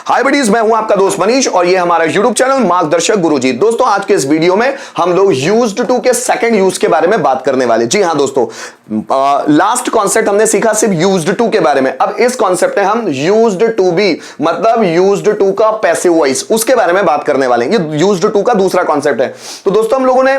हाय buddies, मैं हूं आपका दोस्त मनीष और ये हमारा यूट्यूब चैनल मार्गदर्शक गुरुजी। दोस्तों आज के इस वीडियो में हम लोग यूज्ड टू के सेकंड यूज के बारे में बात करने वाले। जी हां दोस्तों, लास्ट कॉन्सेप्ट हमने सीखा सिर्फ यूज्ड टू के बारे में। अब इस कॉन्सेप्ट में हम यूज्ड टू बी मतलब यूज्ड टू का पैसिव वॉइस उसके बारे में बात करने वाले हैं। ये यूज्ड टू का दूसरा कॉन्सेप्ट है। तो दोस्तों हम लोगों ने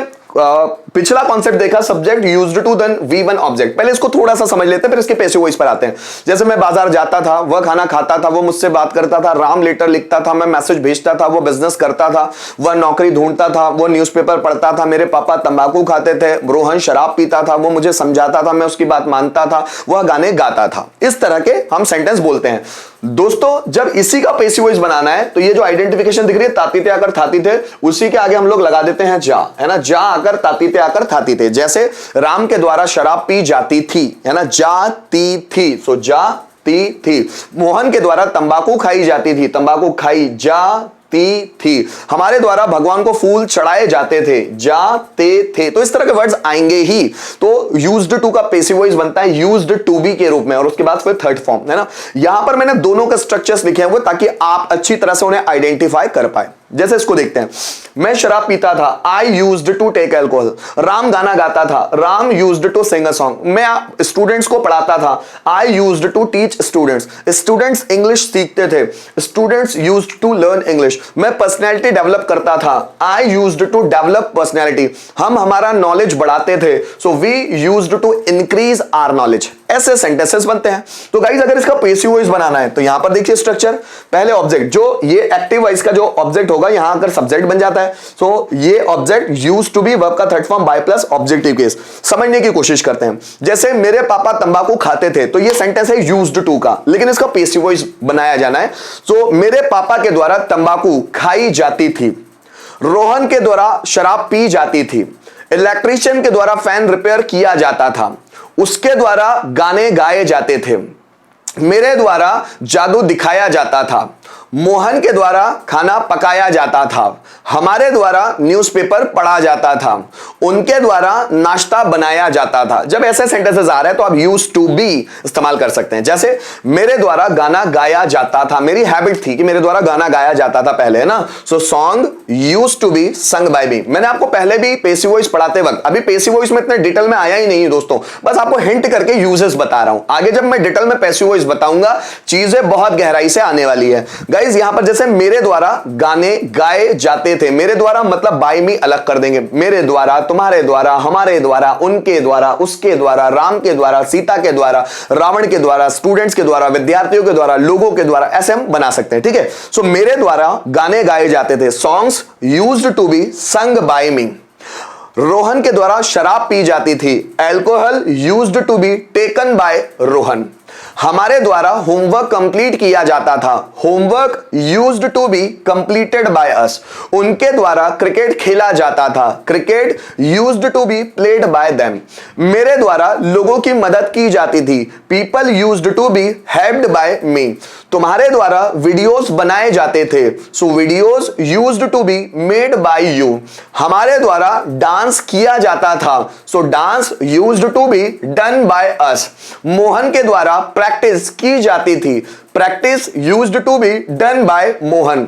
पिछला कॉन्सेप्ट देखा subject used to then V1 object. पहले इसको थोड़ा सा समझ लेते हैं, फिर इसके पैसिव वॉइस पर आते हैं। जैसे मैं बाजार जाता था, वह खाना खाता था, वो मुझसे बात करता था, राम लेटर लिखता था, मैं मैसेज भेजता था, वो बिजनेस करता था, वह नौकरी ढूंढता था, वो न्यूज़पेपर पढ़ता था, मेरे पापा तंबाकू खाते थे, रोहन शराब पीता था, वो मुझे समझाता था, मैं उसकी बात मानता था, वह गाने गाता था। इस तरह के हम सेंटेंस बोलते हैं। दोस्तों जब इसी का पैसिव वॉइस बनाना है तो ये जो आइडेंटिफिकेशन दिख रही है ताती थे आकर थाती थे, उसी के आगे हम लोग लगा देते हैं जा, है ना। जा आकर ताती थे आकर थाती थे। जैसे राम के द्वारा शराब पी जाती थी, है ना, जाती थी, सो जाती थी। मोहन के द्वारा तंबाकू खाई जाती थी, तंबाकू खाई जाती थी। हमारे द्वारा भगवान को फूल चढ़ाए जाते थे, जाते थे। तो इस तरह के वर्ड्स आएंगे ही तो यूज्ड टू का पैसिव वॉइस बनता है यूज्ड टू बी के रूप में, और उसके बाद फिर थर्ड फॉर्म, है ना। यहां पर मैंने दोनों के स्ट्रक्चर्स लिखे हुए ताकि आप अच्छी तरह से उन्हें आइडेंटिफाई कर पाए। जैसे इसको देखते हैं, मैं शराब पीता था, I used to take alcohol. Ram गाना गाता था, Ram used to sing a song. मैं स्टूडेंट्स को पढ़ाता था, I used to teach students. Students English सीखते थे, students used to learn English. मैं पर्सनैलिटी डेवलप करता था, I used to develop personality. हम हमारा नॉलेज बढ़ाते थे, so we used to increase our knowledge. ऐसे सेंटेंसेस बनते हैं। तो गाइस अगर इसका पैसिव वॉइस बनाना है तो यहां पर देखिए स्ट्रक्चर, पहले ऑब्जेक्ट, जो ये एक्टिव वॉइस का जो ऑब्जेक्ट होगा यहां आकर सब्जेक्ट बन जाता है। सो ये object used to be verb का third form by plus objective case. समझने की कोशिश करते हैं। जैसे मेरे पापा तंबाकू खाते थे, तो ये सेंटेंस है यूज्ड टू का, लेकिन इसका पैसिव वॉइस बनाया जाना है। सो मेरे पापा के द्वारा तंबाकू खाई जाती थी, रोहन के द्वारा शराब पी जाती थी, इलेक्ट्रीशियन के द्वारा फैन रिपेयर किया जाता था, उसके द्वारा गाने गाए जाते थे, मेरे द्वारा जादू दिखाया जाता था, मोहन के द्वारा खाना पकाया जाता था, हमारे द्वारा न्यूज़पेपर पढ़ा जाता था, उनके द्वारा नाश्ता बनाया जाता था। जब ऐसे सेंटेंसेस आ रहे हैं तो आप यूज्ड टू बी इस्तेमाल कर सकते हैं। जैसे मेरे द्वारा गाना गाया जाता था, मेरी हैबिट थी कि मेरे द्वारा गाना गाया जाता था पहले, है ना। So song used to be sung by me. मैंने आपको पहले भी पैसिव वॉइस पढ़ाते वक्त, अभी पैसिव वॉइस में इतने डिटेल में आया ही नहीं दोस्तों, बस आपको हिंट करके यूजेस बता रहा हूं। आगे जब मैं डिटेल में पैसिव वॉइस बताऊंगा चीजें बहुत गहराई से आने वाली है। गाइस यहां पर जैसे मेरे द्वारा गाने गाए जाते थे, मेरे द्वारा मतलब बाय मी अलग कर देंगे। मेरे द्वारा, तुम्हारे द्वारा, हमारे द्वारा, उनके द्वारा, उसके द्वारा, राम के द्वारा, सीता के द्वारा, रावण के द्वारा, स्टूडेंट्स के द्वारा, विद्यार्थियों के द्वारा, लोगों के द्वारा, ऐसे हम बना सकते हैं, ठीक है। सो मेरे द्वारा गाने गाए जाते थे, songs used to be sung by me. Rohan के द्वारा शराब पी जाती थी, alcohol used to be taken by Rohan. हमारे द्वारा होमवर्क कंप्लीट किया जाता था, homework used to be completed by us. उनके द्वारा क्रिकेट खेला जाता था, cricket used to be played by them. मेरे द्वारा लोगों की मदद की जाती थी, people used to be helped by me. तुम्हारे द्वारा वीडियोस बनाए जाते थे, so videos used to be made by you. हमारे द्वारा डांस किया जाता था, so dance used to be done by us. Mohan के द्वारा प्रैक्टिस की जाती थी, practice used to be done by Mohan.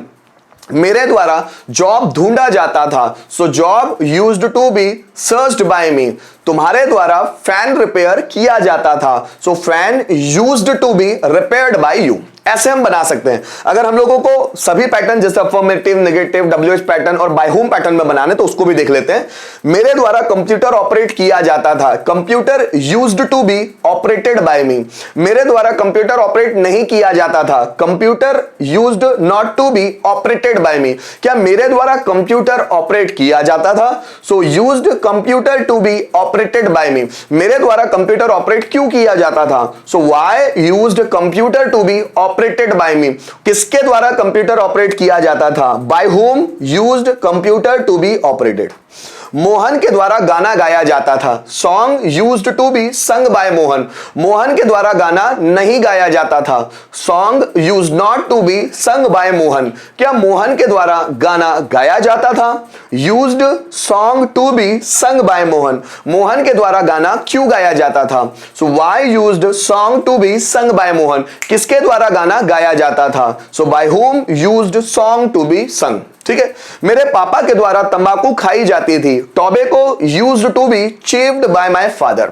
मेरे द्वारा जॉब ढूंढा जाता था, so job used to be searched by me. तुम्हारे द्वारा फैन रिपेयर किया जाता था, so fan used to be repaired by you. ऐसे हम बना सकते हैं। अगर हम लोगों को सभी पैटर्न जैसे अफर्मेटिव, नेगेटिव, WH पैटर्न और बाय होम पैटर्न में बनाने तो उसको भी देख लेते हैं। मेरे द्वारा कंप्यूटर ऑपरेट किया जाता था, computer used to be operated by me. मेरे द्वारा कंप्यूटर ऑपरेट नहीं किया जाता था, computer used not to be operated by me. क्या मेरे द्वारा कंप्यूटर ऑपरेट किया जाता था, so used computer to be operated by me. मेरे द्वारा कंप्यूटर ऑपरेट क्यों किया जाता था, so why used computer to be operated by me. किसके द्वारा कंप्यूटर ऑपरेट किया जाता था, by whom used computer to be operated. Mohan के द्वारा गाना गाया जाता था। Song used to be sung by Mohan, Mohan के द्वारा गाना नहीं गाया जाता था। Song use not to be sung by Mohan, क्या मोहन के द्वारा गाना गाया जाता था? Used song to be sung by Mohan, Mohan के द्वारा गाना क्यों गाया जाता था? So why used song to be sung by Mohan, किसके द्वारा गाना गाया जाता था? So by whom used song to be sung। ठीक है, मेरे पापा के द्वारा तंबाकू खाई जाती थी। Tobacco used to be chewed by my father,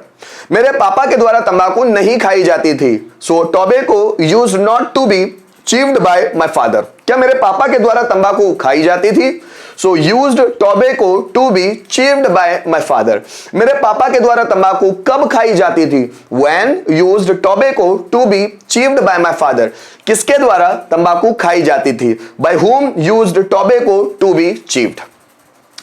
मेरे पापा के द्वारा तंबाकू नहीं खाई जाती थी। So tobacco used not to be chewed by my father, क्या मेरे पापा के द्वारा तंबाकू खाई जाती थी? So used tobacco to be chewed by my father, मेरे पापा के द्वारा तंबाकू कब खाई जाती थी? When used tobacco to be chewed by my father, किसके द्वारा तंबाकू खाई जाती थी? By whom used tobacco to be chewed.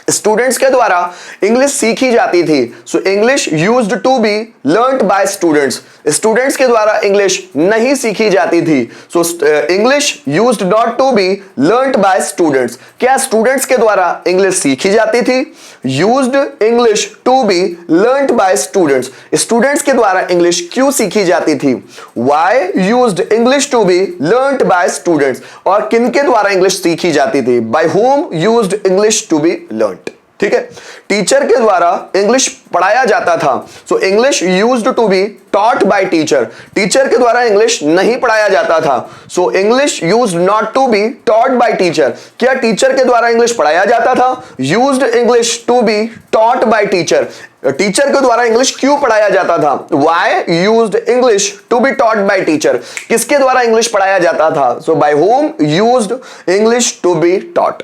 Students के द्वारा इंग्लिश सीखी जाती थी। So English used to be learned by students, students के द्वारा इंग्लिश नहीं सीखी जाती थी। So English used not to be learned by students, क्या स्टूडेंट्स के द्वारा इंग्लिश सीखी जाती थी? Used English to be learned by students, students के द्वारा इंग्लिश क्यों सीखी जाती थी? Why used English to be learned by students, और किनके द्वारा इंग्लिश सीखी जाती थी? By whom used English to be learned. ठीक है, टीचर के द्वारा इंग्लिश पढ़ाया जाता था। So English used to be taught by teacher, teacher के द्वारा इंग्लिश नहीं पढ़ाया जाता था। So English used not to be taught by teacher, क्या टीचर के द्वारा इंग्लिश पढ़ाया जाता था? Used English to be taught by teacher, teacher के द्वारा इंग्लिश क्यों पढ़ाया जाता था? Why used English to be taught by teacher, किसके द्वारा इंग्लिश पढ़ाया जाता था? So by whom used English to be taught.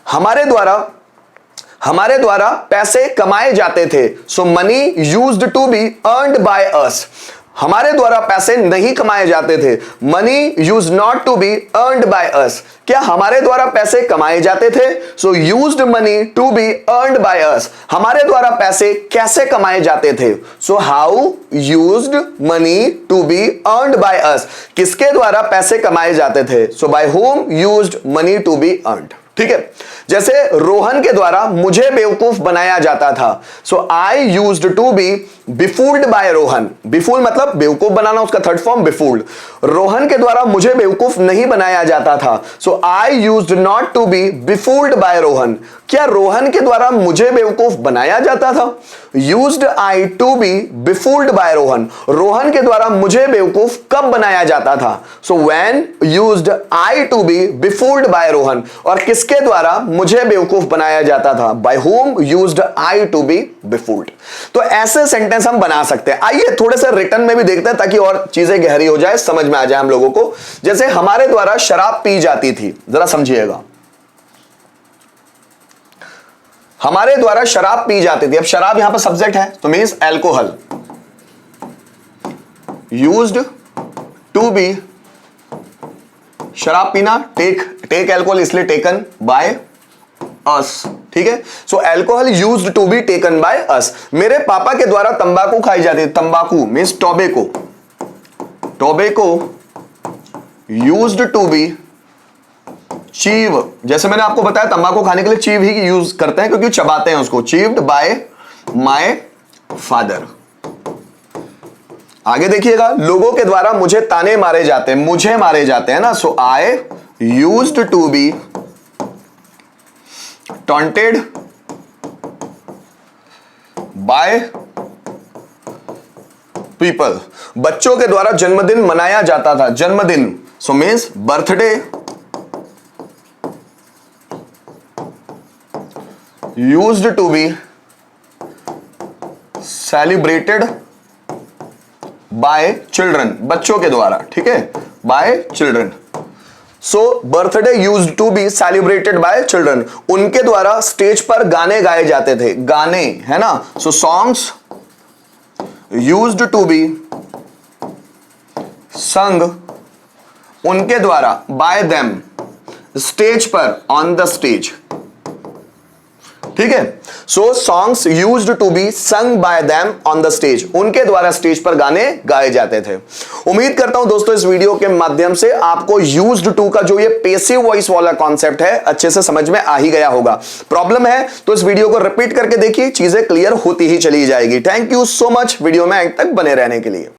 हमारे द्वारा पैसे कमाए जाते थे। So money used to be earned by us, हमारे द्वारा पैसे नहीं कमाए जाते थे। Money use not to be earned by us, क्या हमारे द्वारा पैसे कमाए जाते थे? So used money to be earned by us, हमारे द्वारा पैसे कैसे कमाए जाते थे? So how used money to be earned by us, किसके द्वारा पैसे कमाए जाते थे? So by whom used money to be earned. ठीक है, जैसे रोहन के द्वारा मुझे बेवकूफ बनाया जाता था। So I used to be befooled by Rohan, befool मतलब बेवकूफ बनाना, उसका थर्ड फॉर्म बिफूल्ड। रोहन के द्वारा मुझे बेवकूफ नहीं बनाया जाता था। So I used not to be befooled by Rohan, क्या रोहन के द्वारा मुझे बेवकूफ बनाया जाता था? Used I to be befooled by Rohan, Rohan के द्वारा मुझे बेवकूफ कब बनाया जाता था? So when used I to be befooled by Rohan, और किसके द्वारा मुझे बेवकूफ बनाया जाता था? By whom used I to be befooled. तो ऐसे सेंटेंस हम बना सकते हैं। आइए थोड़े से रिटर्न में भी देखते हैं ताकि और चीजें गहरी हो जाए, समझ में आ जाए हम लोगों को। जैसे हमारे द्वारा शराब पी जाती थी, जरा समझिएगा, हमारे द्वारा शराब पी जाती थी। अब शराब यहां पर सब्जेक्ट है तो means alcohol, used to be, शराब पीना, टेक एल्कोहल इसलिए टेकन बाय अस। ठीक है, so alcohol used to be taken by us. मेरे पापा के द्वारा तंबाकू खाई जाती है, तंबाकू means tobacco, tobacco used to be chew, जैसे मैंने आपको बताया तंबाकू खाने के लिए चीव ही यूज करते हैं क्योंकि चबाते हैं उसको। चीव्ड बाय माय फादर। आगे देखिएगा, लोगों के द्वारा मुझे ताने मारे जाते हैं, मुझे मारे जाते हैं ना। So I used to be taunted by people, बच्चों के द्वारा जन्मदिन मनाया जाता था, जन्मदिन so means birthday, used to be celebrated by children, बच्चों के द्वारा। ठीक है, by children. So birthday used to be celebrated by children, उनके द्वारा स्टेज पर गाने गाए जाते थे, गाने है ना। So songs used to be sung, उनके द्वारा बाय देम, स्टेज पर, ऑन द स्टेज। ठीक है। So songs used to be sung by them on the stage, उनके द्वारा स्टेज पर गाने गाए जाते थे। उम्मीद करता हूं दोस्तों इस वीडियो के माध्यम से आपको यूज्ड टू का जो ये पैसिव वॉइस वाला कॉन्सेप्ट है अच्छे से समझ में आ ही गया होगा। प्रॉब्लम है तो इस वीडियो को रिपीट करके देखिए, चीजें क्लियर होती ही चली जाएगी। Thank you so much video में अंत तक बने रहने के लिए।